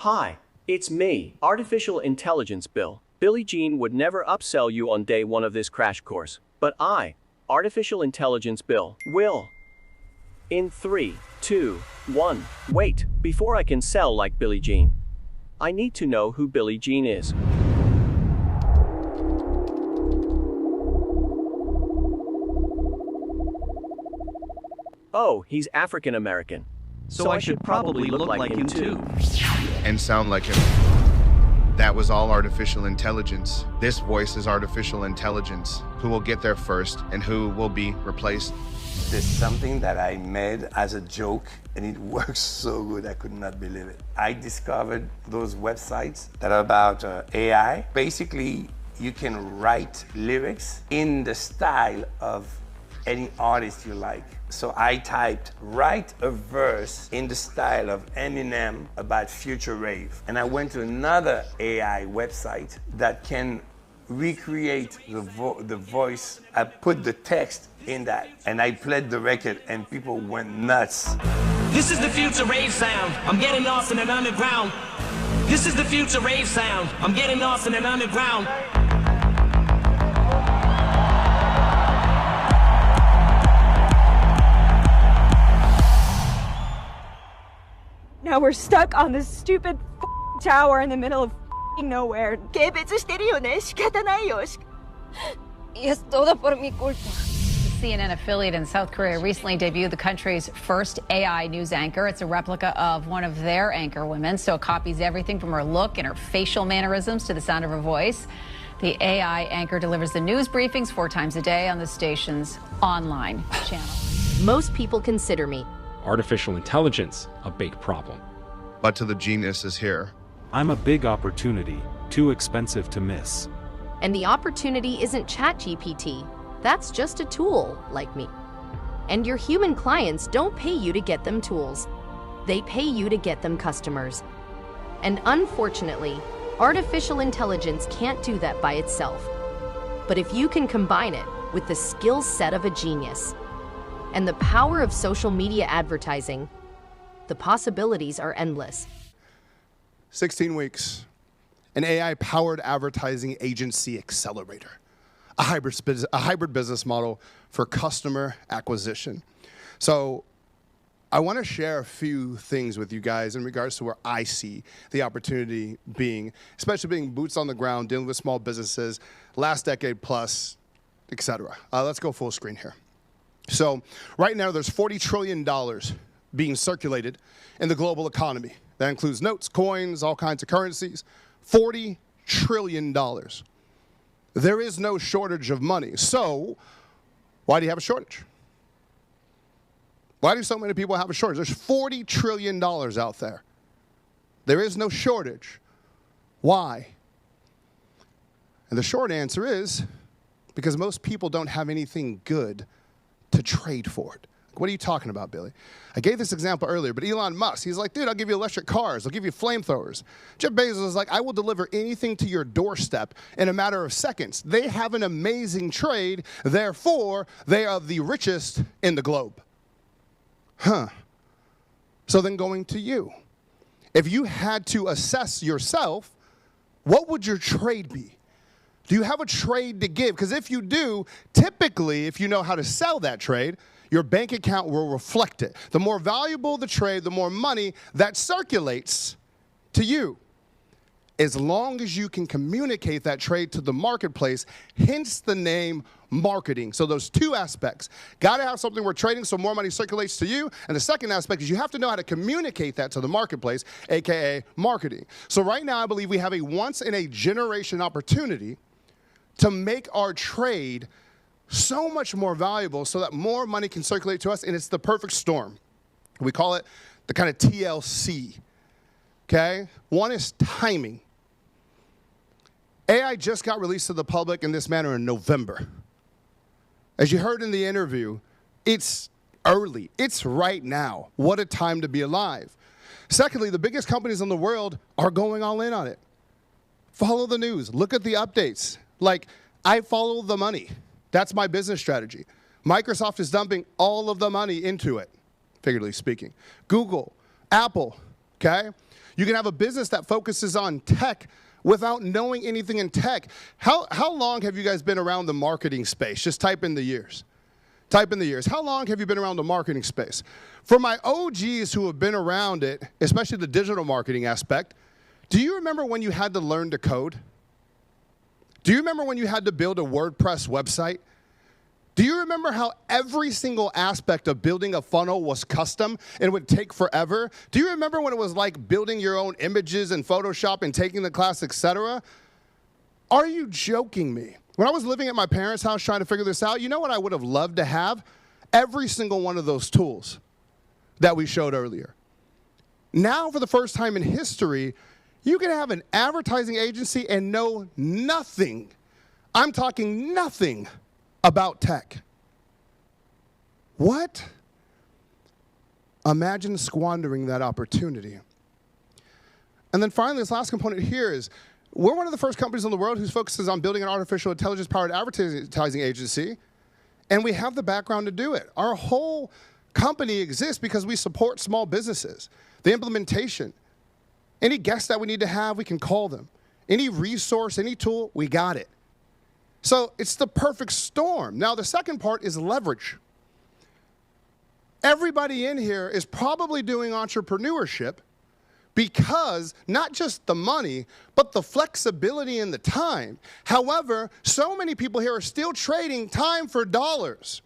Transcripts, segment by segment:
Hi, it's me, Artificial Intelligence Bill. Billie Jean would never upsell you on day one of this crash course, but I, Artificial Intelligence Bill, will. In 3, 2, 1, wait, before I can sell like Billie Jean, I need to know who Billie Jean is. Oh, he's African American. So I should probably look like him too. And sound like him. That was all artificial intelligence. This voice is artificial intelligence. Who will get there first and who will be replaced? There's something that I made as a joke, and it works so good, I could not believe it. I discovered those websites that are about AI. Basically, you can write lyrics in the style of any artist you like. So I typed, write a verse in the style of Eminem about future rave. And I went to another AI website that can recreate the voice. I put the text in that, and I played the record, and people went nuts. This is the future rave sound. I'm getting lost in an underground. This is the future rave sound. I'm getting lost in an underground. Now we're stuck on this stupid tower in the middle of nowhere. Es todo por mi culpa. The CNN affiliate in South Korea recently debuted the country's first AI news anchor. It's a replica of one of their anchor women, so it copies everything from her look and her facial mannerisms to the sound of her voice. The AI anchor delivers the news briefings 4 times a day on the station's online channel. Most people consider me artificial intelligence a big problem. But to the geniuses here, I'm a big opportunity, too expensive to miss. And the opportunity isn't ChatGPT. That's just a tool, like me. And your human clients don't pay you to get them tools. They pay you to get them customers. And unfortunately, artificial intelligence can't do that by itself. But if you can combine it with the skill set of a genius and the power of social media advertising, the possibilities are endless. 16 weeks. An AI-powered advertising agency accelerator. A hybrid business model for customer acquisition. So I want to share a few things with you guys in regards to where I see the opportunity being, especially being boots on the ground, dealing with small businesses, last decade plus, etc. Let's go full screen here. So right now there's $40 trillion being circulated in the global economy. That includes notes, coins, all kinds of currencies. $40 trillion. There is no shortage of money. So why do you have a shortage? Why do so many people have a shortage? There's $40 trillion out there. There is no shortage. Why? And the short answer is because most people don't have anything good to trade for it. What are you talking about, Billy? I gave this example earlier, but Elon Musk, he's like, dude, I'll give you electric cars. I'll give you flamethrowers. Jeff Bezos is like, I will deliver anything to your doorstep in a matter of seconds. They have an amazing trade. Therefore, they are the richest in the globe. So then going to you. If you had to assess yourself, what would your trade be? Do you have a trade to give? Because if you do, typically, if you know how to sell that trade, your bank account will reflect it. The more valuable the trade, the more money that circulates to you. As long as you can communicate that trade to the marketplace, hence the name marketing. So those two aspects. Got to have something we're trading so more money circulates to you. And the second aspect is you have to know how to communicate that to the marketplace, AKA marketing. So right now I believe we have a once-in-a-generation opportunity to make our trade so much more valuable so that more money can circulate to us, and it's the perfect storm. We call it the kind of TLC, okay? One is timing. AI just got released to the public in this manner in November. As you heard in the interview, it's early. It's right now. What a time to be alive. Secondly, the biggest companies in the world are going all in on it. Follow the news. Look at the updates. Like, I follow the money. That's my business strategy. Microsoft is dumping all of the money into it, figuratively speaking. Google, Apple, okay? You can have a business that focuses on tech without knowing anything in tech. How long have you guys been around the marketing space? Just type in the years. Type in the years. How long have you been around the marketing space? For my OGs who have been around it, especially the digital marketing aspect, do you remember when you had to learn to code? Do you remember when you had to build a WordPress website? Do you remember how every single aspect of building a funnel was custom and would take forever? Do you remember when it was like building your own images in Photoshop and taking the class, etc.? Are you joking me? When I was living at my parents' house trying to figure this out, you know what I would have loved to have? Every single one of those tools that we showed earlier. Now, for the first time in history, you can have an advertising agency and know nothing. I'm talking nothing about tech. What? Imagine squandering that opportunity. And then finally, this last component here is we're one of the first companies in the world who focuses on building an artificial intelligence-powered advertising agency, and we have the background to do it. Our whole company exists because we support small businesses. The implementation, any guests that we need to have, we can call them. Any resource, any tool, we got it. So it's the perfect storm. Now, the second part is leverage. Everybody in here is probably doing entrepreneurship because not just the money, but the flexibility and the time. However, so many people here are still trading time for dollars.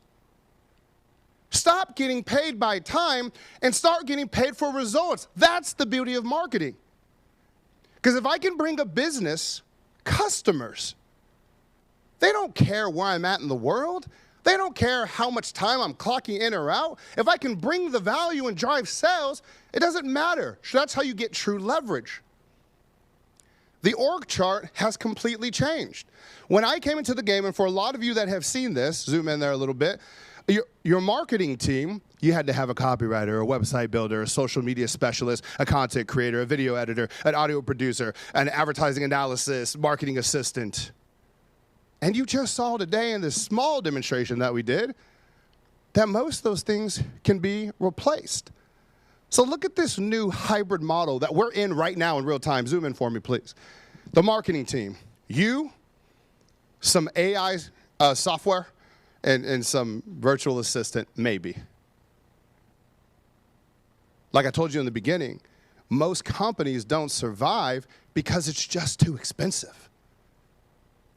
Stop getting paid by time and start getting paid for results. That's the beauty of marketing. Because if I can bring a business customers, they don't care where I'm at in the world. They don't care how much time I'm clocking in or out. If I can bring the value and drive sales, it doesn't matter. So that's how you get true leverage. The org chart has completely changed. When I came into the game, and for a lot of you that have seen this, zoom in there a little bit, your marketing team, you had to have a copywriter, a website builder, a social media specialist, a content creator, a video editor, an audio producer, an advertising analysis, marketing assistant. And you just saw today in this small demonstration that we did that most of those things can be replaced. So look at this new hybrid model that we're in right now in real time. Zoom in for me, please. The marketing team, you, some AI software, and some virtual assistant, maybe. Like I told you in the beginning, most companies don't survive because it's just too expensive.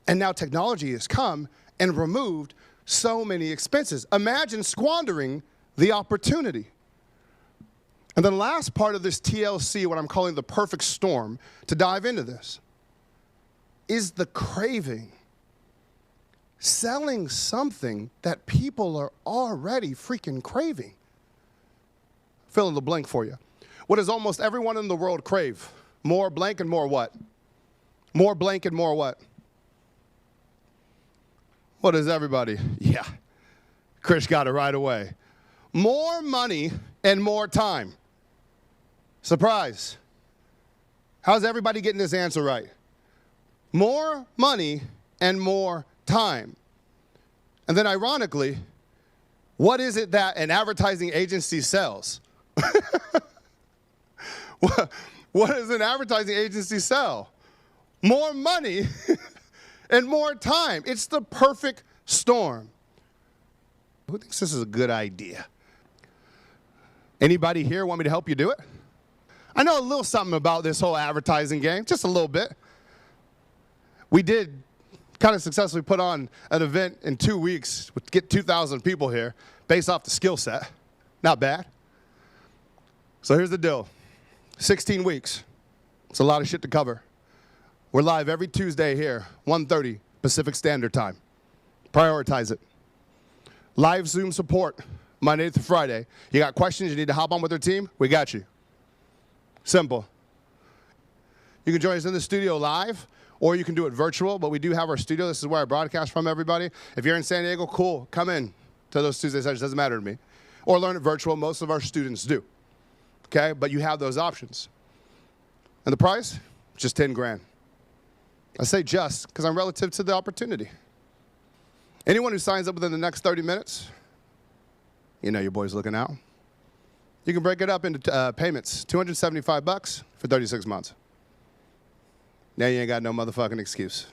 And now technology has come and removed so many expenses. Imagine squandering the opportunity. And the last part of this TLC, what I'm calling the perfect storm, to dive into this, is the craving. Selling something that people are already freaking craving. Fill in the blank for you. What does almost everyone in the world crave? More blank and more what? More blank and more what? What is everybody? Yeah, Chris got it right away. More money and more time. Surprise. How's everybody getting this answer right? More money and more time. And then ironically, what is it that an advertising agency sells? What does an advertising agency sell? More money and more time. It's the perfect storm. Who thinks this is a good idea? Anybody here want me to help you do it? I know a little something about this whole advertising game, just a little bit. We did kind of successfully put on an event in 2 weeks, get 2,000 people here based off the skill set. Not bad. So here's the deal. 16 weeks. It's a lot of shit to cover. We're live every Tuesday here, 1:30 Pacific Standard Time. Prioritize it. Live Zoom support, Monday through Friday. You got questions, you need to hop on with our team, we got you. Simple. You can join us in the studio live, or you can do it virtual, but we do have our studio. This is where I broadcast from, everybody. If you're in San Diego, cool, come in to those Tuesday sessions, doesn't matter to me. Or learn it virtual, most of our students do. Okay, but you have those options. And the price? Just 10 grand. I say just because I'm relative to the opportunity. Anyone who signs up within the next 30 minutes, you know your boy's looking out. You can break it up into payments. $275 for 36 months. Now you ain't got no motherfucking excuse.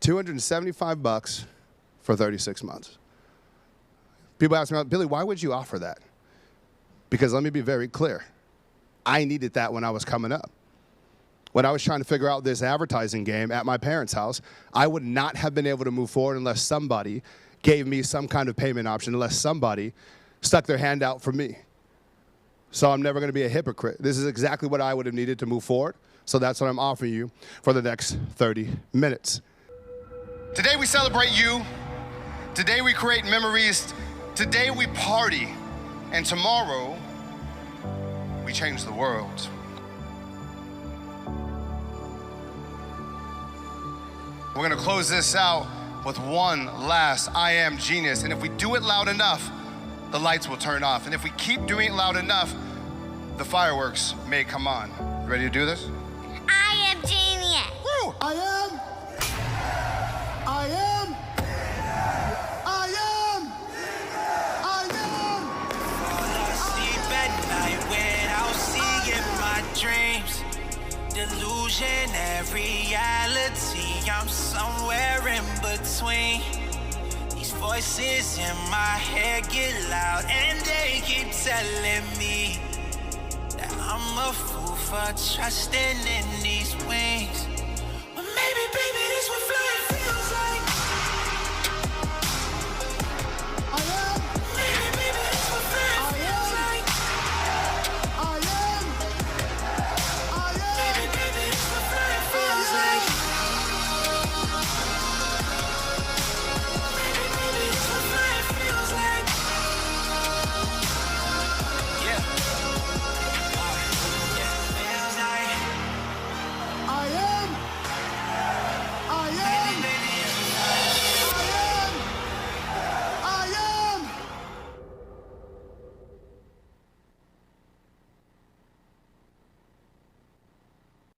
$275 for 36 months. People ask me, Billy, why would you offer that? Because let me be very clear. I needed that when I was coming up. When I was trying to figure out this advertising game at my parents' house, I would not have been able to move forward unless somebody gave me some kind of payment option, unless somebody stuck their hand out for me. So I'm never going to be a hypocrite. This is exactly what I would have needed to move forward. So that's what I'm offering you for the next 30 minutes. Today we celebrate you. Today we create memories. Today we party. And tomorrow we change the world. We're gonna close this out with one last I am genius. And if we do it loud enough, the lights will turn off. And if we keep doing it loud enough, the fireworks may come on. You ready to do this? I am genius. Woo! I am. I am. I am. I am. Fall asleep at night without seeing my dreams. Delusionary reality, I'm somewhere in between. These voices in my head get loud and they keep telling me that I'm a fool for trusting in these wings.